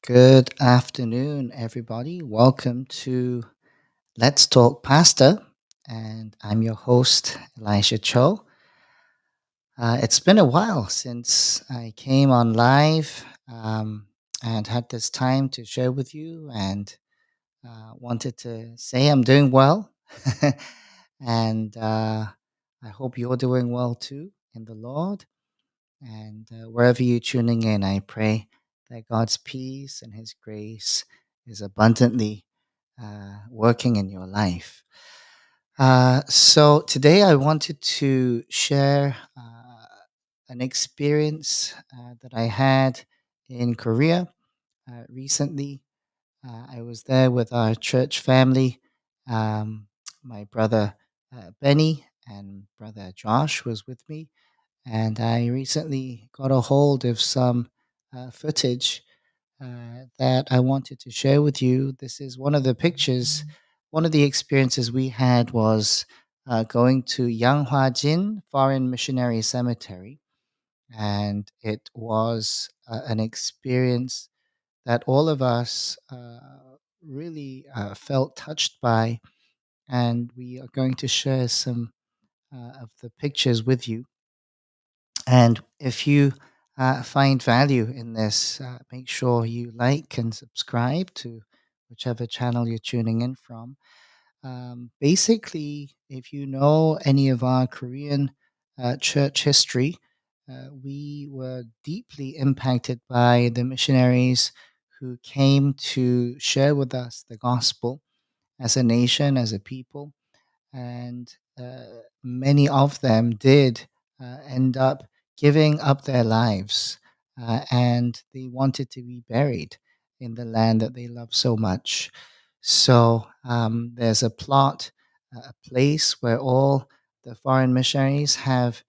Good afternoon, everybody. Welcome to Let's Talk Pastor, and I'm your host, Elisha Cho. It's been a while since I came on live and had this time to share with you, and wanted to say I'm doing well, and I hope you're doing well too in the Lord. And wherever you're tuning in, I pray that God's peace and His grace is abundantly working in your life. So today I wanted to share an experience that I had in Korea recently. I was there with our church family. Um, my brother Benny and brother Josh was with me, and I recently got a hold of some footage that I wanted to share with you. This is one of the pictures. One of the experiences we had was going to Yanghua Foreign Missionary Cemetery, and it was an experience that all of us really felt touched by, and we are going to share some of the pictures with you. And if you find value in this, make sure you like and subscribe to whichever channel you're tuning in from. Basically, if you know any of our Korean church history, we were deeply impacted by the missionaries who came to share with us the gospel as a nation, as a people, and many of them did end up giving up their lives, and they wanted to be buried in the land that they love so much. So there's a plot, a place where all the foreign missionaries have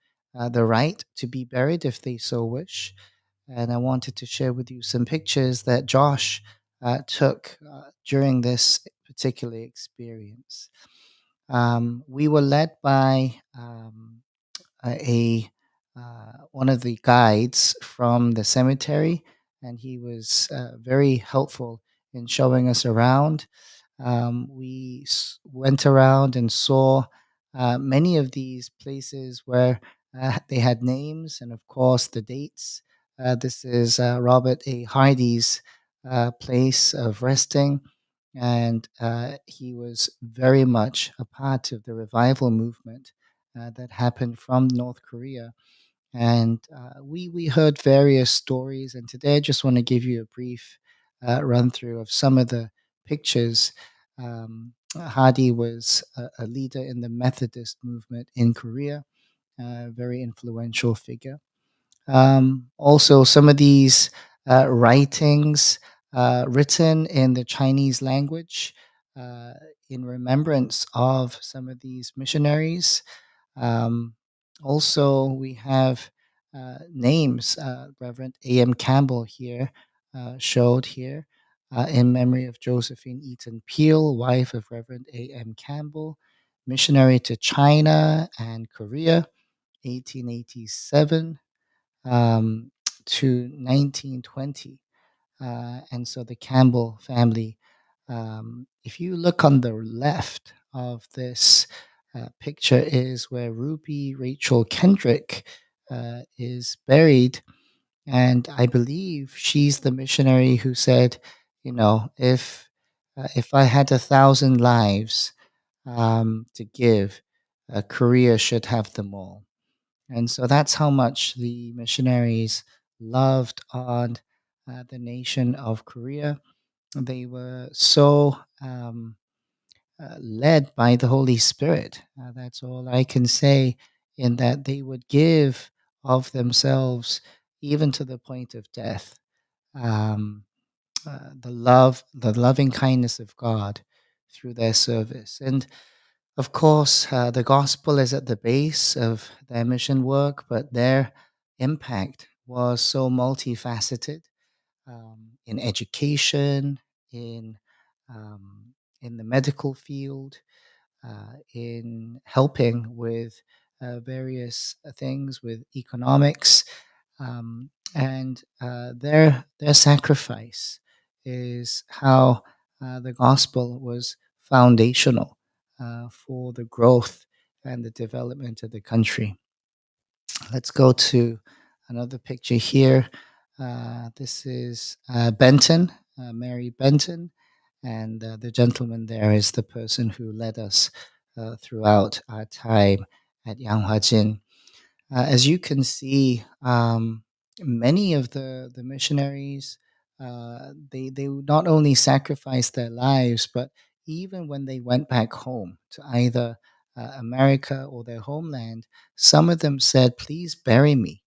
the right to be buried if they so wish. And I wanted to share with you some pictures that Josh took during this particular experience. We were led by a one of the guides from the cemetery, and he was very helpful in showing us around. We went around and saw many of these places where they had names and, of course, the dates. This is Robert A. Hardy's place of resting, and he was very much a part of the revival movement that happened from North Korea. And we heard various stories, and today I just want to give you a brief run through of some of the pictures. Hadi was a leader in the Methodist movement in Korea, a very influential figure. Also, some of these writings written in the Chinese language uh, in remembrance of some of these missionaries. Um, Also, we have names. Reverend A.M. Campbell here showed here in memory of Josephine Eaton Peel, wife of Reverend A.M. Campbell, missionary to China and Korea, 1887 to 1920. And so the Campbell family, if you look on the left of this picture, is where Ruby Rachel Kendrick is buried. And I believe she's the missionary who said, if I had 1,000 lives to give, Korea should have them all. And so that's how much the missionaries loved on the nation of Korea. They were so led by the Holy Spirit. That's all I can say, in that they would give of themselves even to the point of death. Um, the loving kindness of God through their service. And of course, the gospel is at the base of their mission work, but their impact was so multifaceted, in education, in in the medical field, in helping with various things with economics, and their sacrifice. is how the gospel was foundational for the growth and the development of the country. Let's go to another picture here. This is Benton, Mary Benton, and the gentleman there is the person who led us throughout our time at Yanghua. As you can see, many of the missionaries they not only sacrificed their lives, but even when they went back home to either America or their homeland, some of them said, "Please bury me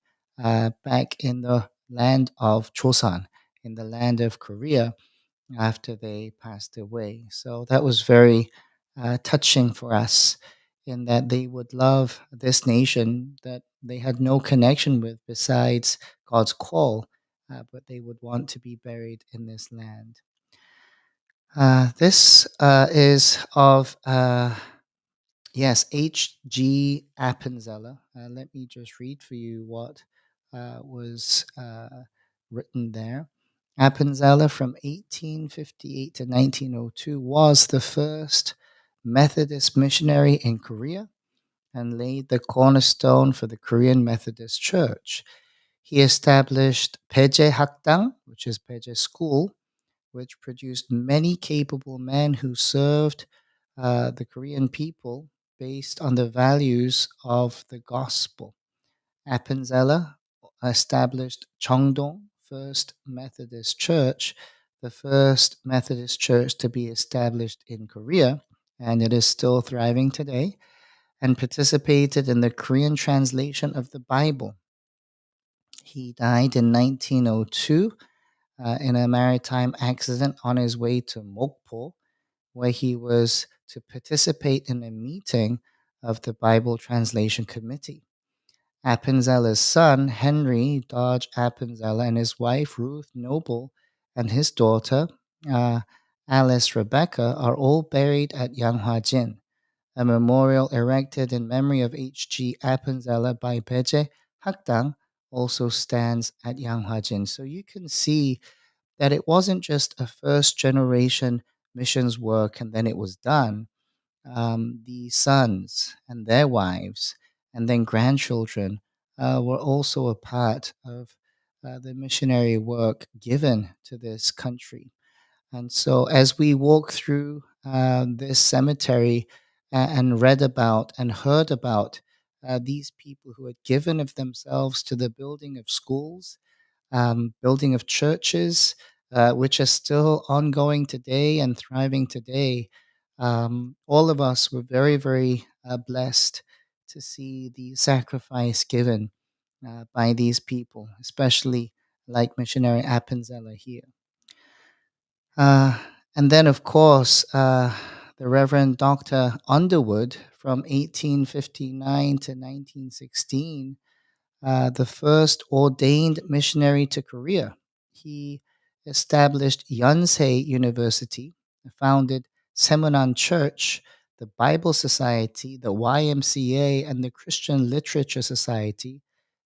back in the land of Chosan, in the land of Korea." After they passed away. So that was very touching for us in that they would love this nation that they had no connection with besides God's call, but they would want to be buried in this land. This is of yes, H.G. Appenzeller. Let me just read for you what was written there. Appenzeller from 1858 to 1902 was the first Methodist missionary in Korea and laid the cornerstone for the Korean Methodist Church. He established Peje Hakdang, which is Peje School, which produced many capable men who served the Korean people based on the values of the gospel. Appenzeller established Cheongdong First Methodist Church, the first Methodist church to be established in Korea, and it is still thriving today, and participated in the Korean translation of the Bible. He died in 1902 in a maritime accident on his way to Mokpo, where he was to participate in a meeting of the Bible Translation Committee. Appenzeller's son, Henry Dodge Appenzeller, and his wife, Ruth Noble, and his daughter, uh, Alice Rebecca, are all buried at Yanghua. A memorial erected in memory of H.G. Appenzeller by Peje Hakdang also stands at Yanghua. So you can see that it wasn't just a first generation missions work and then it was done. The sons and their wives and then grandchildren were also a part of the missionary work given to this country. And so, as we walk through this cemetery and read about and heard about these people who had given of themselves to the building of schools, building of churches, which are still ongoing today and thriving today. All of us were very, very blessed to see the sacrifice given by these people, especially like missionary Appenzeller here. Uh, and then, of course, the Reverend Dr. Underwood from 1859 to 1916, the first ordained missionary to Korea. He established Yonsei University, founded Semonan Church, the Bible Society, the YMCA, and the Christian Literature Society,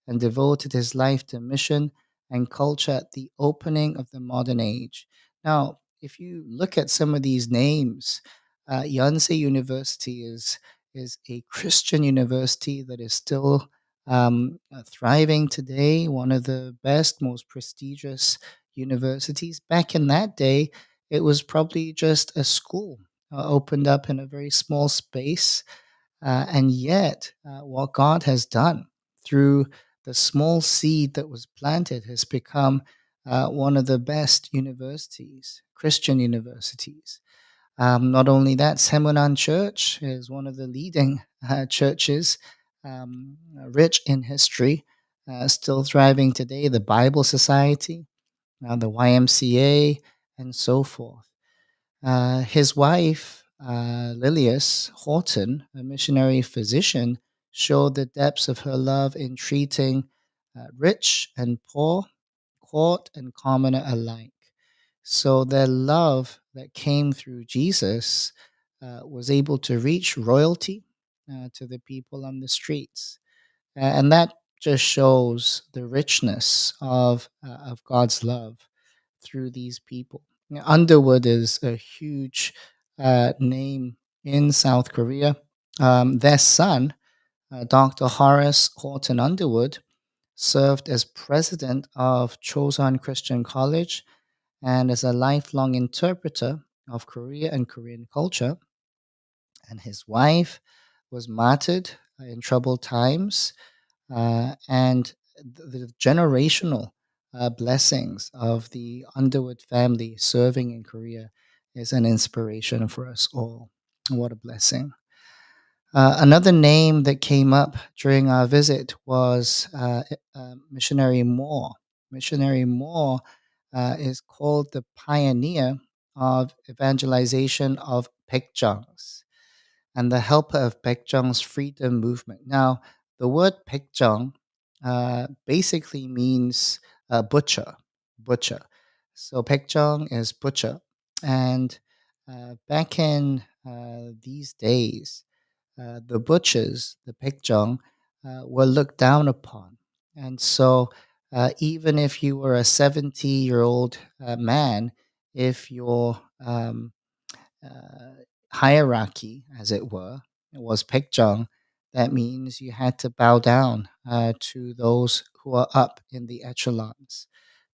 and devoted his life to mission and culture at the opening of the modern age. Now, if you look at some of these names, Yonsei University is a Christian university that is still thriving today, one of the best, most prestigious universities. Back in that day, it was probably just a school opened up in a very small space. And yet, what God has done through the small seed that was planted has become one of the best universities, Christian universities. Not only that, Semonan Church is one of the leading churches, rich in history, still thriving today. The Bible Society, the YMCA, and so forth. His wife, Lilias Horton, a missionary physician, showed the depths of her love in treating rich and poor, court and commoner alike. So their love that came through Jesus was able to reach royalty to the people on the streets. And that just shows the richness of God's love through these people. Underwood is a huge name in South Korea. Their son, Dr. Horace Horton Underwood, served as president of Chosun Christian College and as a lifelong interpreter of Korea and Korean culture. And his wife was martyred in troubled times, and the generational blessings of the Underwood family serving in Korea is an inspiration for us all. What a blessing. Another name that came up during our visit was Missionary Moore. Missionary Moore is called the pioneer of evangelization of Baekjeongs and the helper of Baekjeong's freedom movement. Now, the word Baekjeong basically means butcher, butcher. So Baekjeong is butcher, and back in these days, the butchers, the Baekjeong, were looked down upon, and so even if you were a 70-year-old man, if your uh, hierarchy, as it were, was Baekjeong, that means you had to bow down to those who are up in the echelons,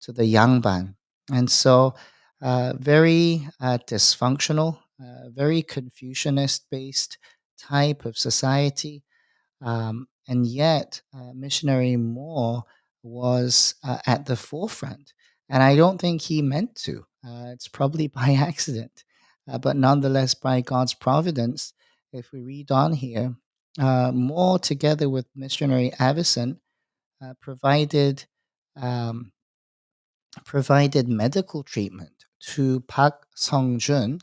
to the Yangban. And so, very dysfunctional, very Confucianist based type of society, and yet, Missionary Moore was at the forefront. And I don't think he meant to. It's probably by accident. But nonetheless, by God's providence, if we read on here, Moore, together with Missionary Avison, provided, um, provided medical treatment to Park Song Jun,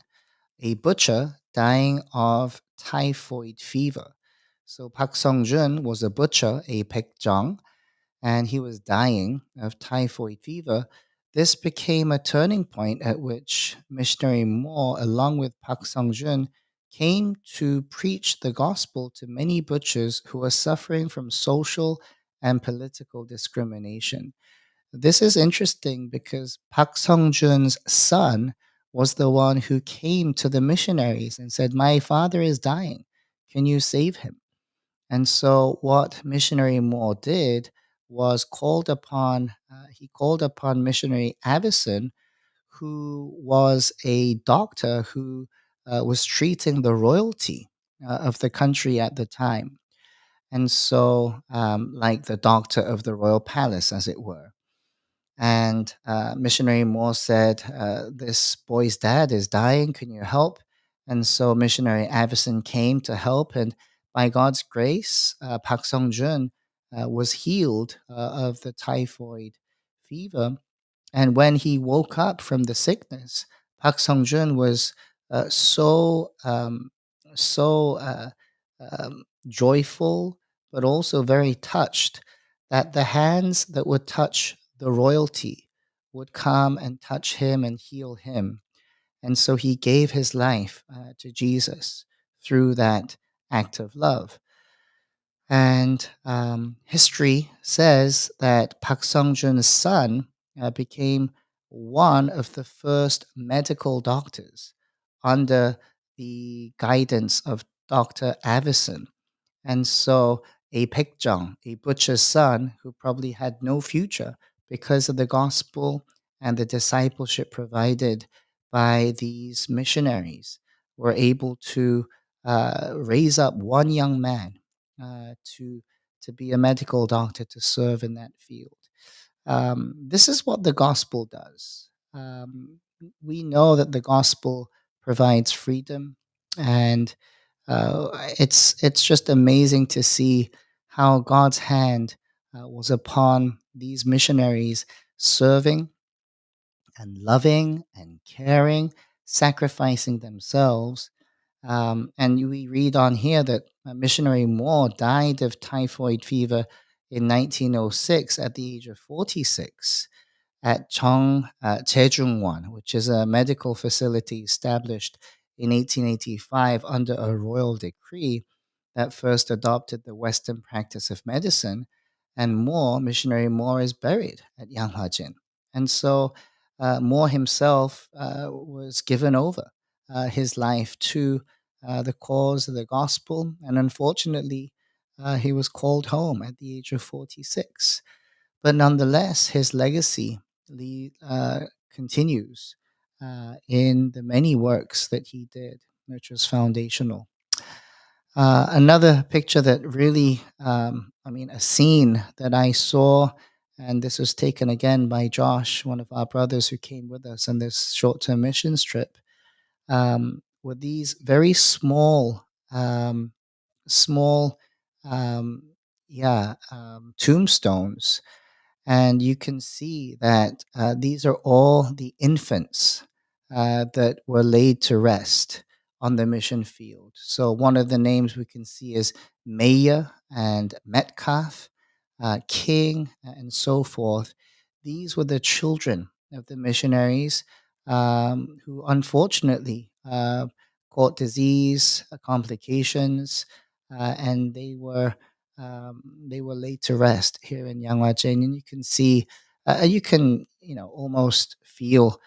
a butcher dying of typhoid fever. So Park Song Jun was a butcher, a Baekjeong, and he was dying of typhoid fever. This became a turning point at which Missionary Moore, along with Park Song Jun, came to preach the gospel to many butchers who were suffering from social and political discrimination. This is interesting because Park Sung-jun's son was the one who came to the missionaries and said, "My father is dying. Can you save him?" And so what missionary Moore did was he called upon missionary Avison, who was a doctor who was treating the royalty of the country at the time. And so, like the doctor of the royal palace, as it were. And missionary Moore said, "This boy's dad is dying. Can you help?" And so missionary Avison came to help. And by God's grace, Park Song Jun was healed of the typhoid fever. And when he woke up from the sickness, Park Song Jun was so joyful, but also very touched that the hands that would touch the royalty would come and touch him and heal him. And so he gave his life to Jesus through that act of love. And history says that Park Sung-jun's son became one of the first medical doctors under the guidance of Dr. Avison. And so a Baekjeong, a butcher's son who probably had no future because of the gospel and the discipleship provided by these missionaries, were able to raise up one young man to be a medical doctor to serve in that field. This is what the gospel does. We know that the gospel provides freedom, and it's just amazing to see how God's hand was upon these missionaries serving and loving and caring, sacrificing themselves. And we read on here that missionary Moore died of typhoid fever in 1906 at the age of 46 at Daejungwon, which is a medical facility established in 1885 under a royal decree that first adopted the Western practice of medicine. And Moore, missionary Moore, is buried at Yanghwajin. And so more himself was given over his life to the cause of the gospel. And unfortunately, he was called home at the age of 46. But nonetheless, his legacy continues in the many works that he did, which was foundational. Another picture that really, a scene that I saw, and this was taken again by Josh, one of our brothers who came with us on this short term missions trip, were these very um, small, um, tombstones, and you can see that these are all the infants that were laid to rest on the mission field. So one of the names we can see is Maya and Metcalf, King, and so forth. These were the children of the missionaries who unfortunately caught disease, complications, and they were laid to rest here in Yanghua and you can see, you can, almost feel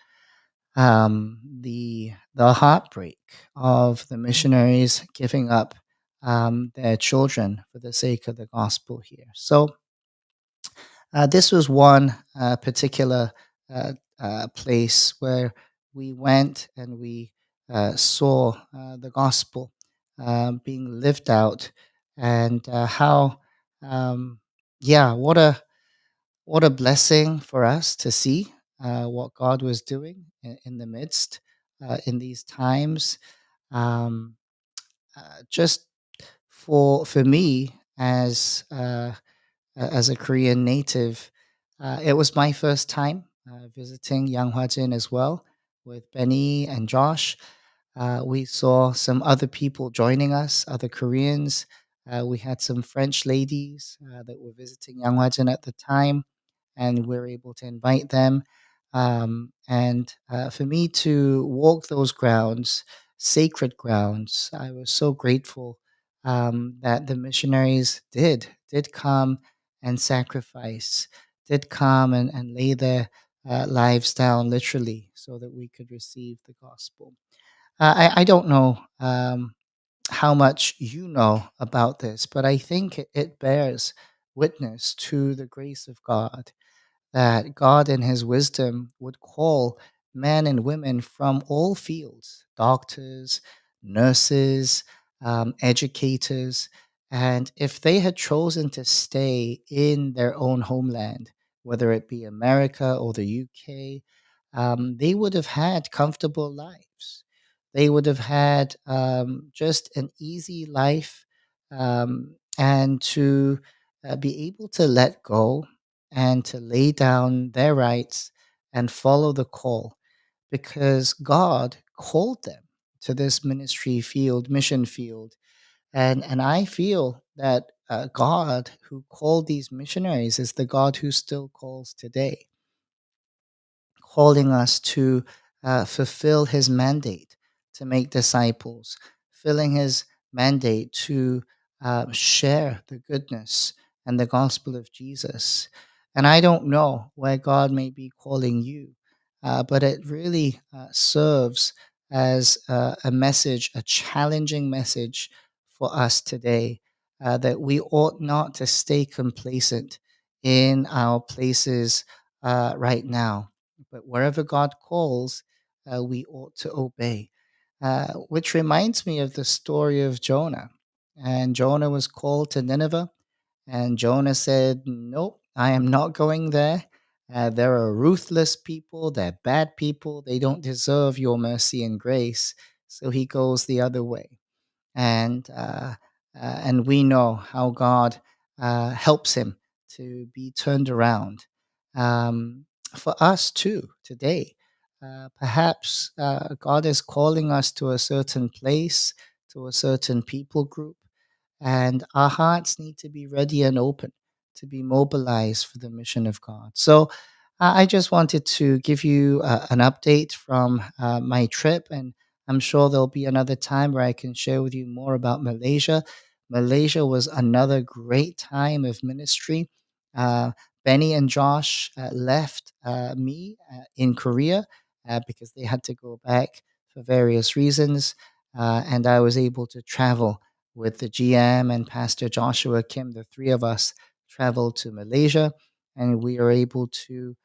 the heartbreak of the missionaries giving up their children for the sake of the gospel here. So this was one particular place where we went and we saw the gospel being lived out, and how, um, yeah, what a blessing for us to see what God was doing in the midst in these times. Um, just for me as a Korean native, it was my first time visiting Yanghwajin as well with Benny and Josh. We saw some other people joining us, other Koreans. We had some French ladies that were visiting Yanghwajin at the time, and we were able to invite them. And for me to walk those grounds, sacred grounds, I was so grateful that the missionaries did come and sacrifice, did come and lay their lives down literally so that we could receive the gospel. I don't know how much you know about this, but I think it bears witness to the grace of God, that God, in His wisdom, would call men and women from all fields, doctors, nurses, educators. And if they had chosen to stay in their own homeland, whether it be America or the UK, they would have had comfortable lives. They would have had just an easy life, and to be able to let go and to lay down their rights and follow the call, because God called them to this ministry field, mission field. And I feel that God who called these missionaries is the God who still calls today, calling us to fulfill his mandate to make disciples, filling his mandate to share the goodness and the gospel of Jesus. And I don't know where God may be calling you, but it really serves as a message, a challenging message for us today, that we ought not to stay complacent in our places right now, but wherever God calls, we ought to obey. Which reminds me of the story of Jonah. And Jonah was called to Nineveh, and Jonah said, "Nope, I am not going there. There are ruthless people, they're bad people, they don't deserve your mercy and grace." So he goes the other way, and and we know how God helps him to be turned around. Um, for us too today, perhaps God is calling us to a certain place, to a certain people group, and our hearts need to be ready and open to be mobilized for the mission of God. So I just wanted to give you an update from my trip, and I'm sure there'll be another time where I can share with you more about Malaysia. Malaysia was another great time of ministry. Benny and Josh left me in Korea because they had to go back for various reasons. And I was able to travel with the GM and Pastor Joshua Kim. The three of us traveled to Malaysia, and we are able to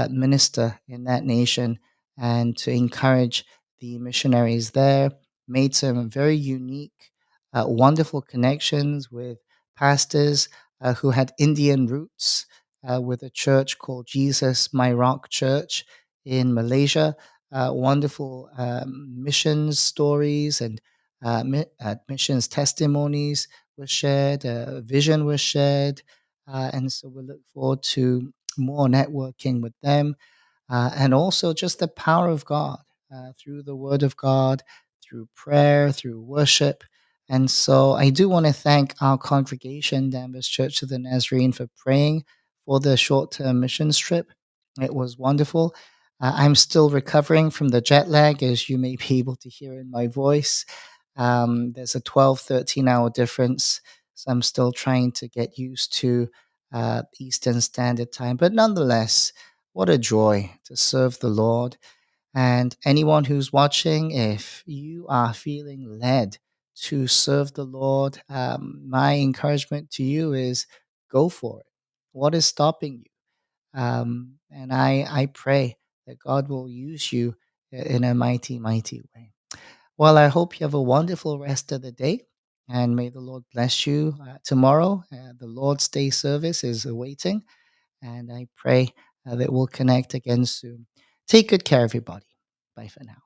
minister in that nation and to encourage the missionaries there. Made some very unique, wonderful connections with pastors who had Indian roots with a church called Jesus My Rock Church in Malaysia. Wonderful missions stories and missions testimonies were shared, vision was shared. And so we look forward to more networking with them, and also just the power of God through the Word of God, through prayer, through worship. And so I do want to thank our congregation, Danvers Church of the Nazarene, for praying for the short term missions trip. It was wonderful. I'm still recovering from the jet lag, as you may be able to hear in my voice. There's a 12, 13-hour difference. So I'm still trying to get used to Eastern Standard Time. But nonetheless, what a joy to serve the Lord. And anyone who's watching, if you are feeling led to serve the Lord, my encouragement to you is go for it. What is stopping you? And I pray that God will use you in a mighty, mighty way. Well, I hope you have a wonderful rest of the day, and may the Lord bless you. Tomorrow, the Lord's Day service is awaiting, and I pray that we'll connect again soon. Take good care, everybody. Bye for now.